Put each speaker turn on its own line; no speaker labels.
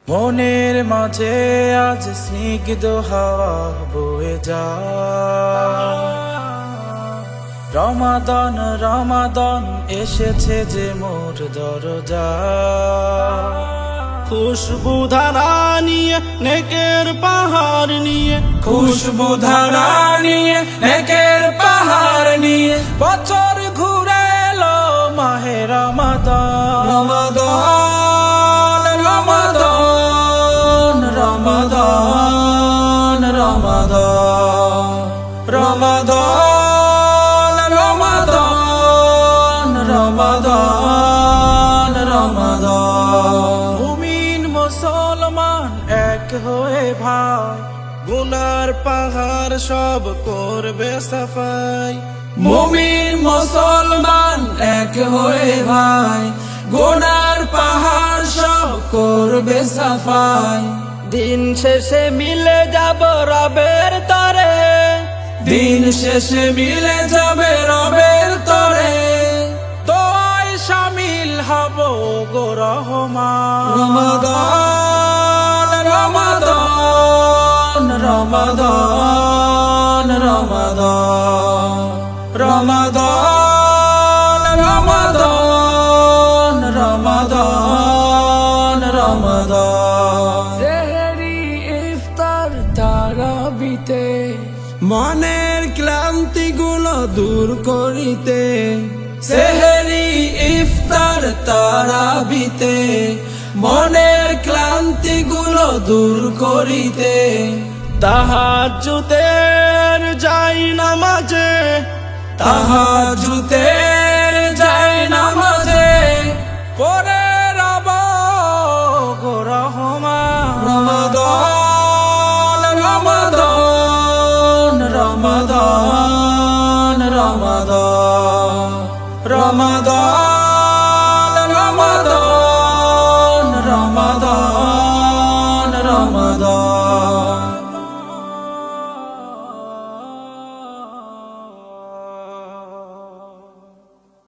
মনের মাঝে আজ স্নিগ্ধ হাওয়া বয়ে যায়। রমাদান রমাদান এসেছে যে মোর দরজায়।
খুশবু ধারা নিয়ে নেকের পাহাড় নিয়ে,
খুশবু ধারা নিয়ে নেকের পাহাড় নিয়ে বছর ঘুরে এলো মাহে রমাদান। রমাদান রমাদান রমাদান রমাদান রমাদান রমাদান রমাদান রমাদান। মুমিন মুসলমান এক হয়ে ভাই,
গুনার পাহাড় সব করবে সাফাই।
মুমিন মুসলমান এক হয়ে ভাই, গুনার পাহাড় সব করবে সাফাই।
দিন শেষে মিলে যাব রবের তরে,
দিন শেষে মিলে যাবে রবের তরে, দোয়ায় শামিল হব গো রহমান। রমাদান রমাদান রমাদান রমাদান রমাদান রমাদান রমাদান রমাদান। সেহরি ইফতার তারাবিতে
মনের ক্লান্তি গুলো দূর করিতে,
সেহরি ইফতার তারাবিতে মনের ক্লান্তি গুলো দূর করিতে,
তাহাজ্জুদের যাই নামাজে,
তাহাজ্জুদের যাই নামাজে পড়ে রব গো রহমান। রমাদান রমাদান রমাদান রমাদান রমাদান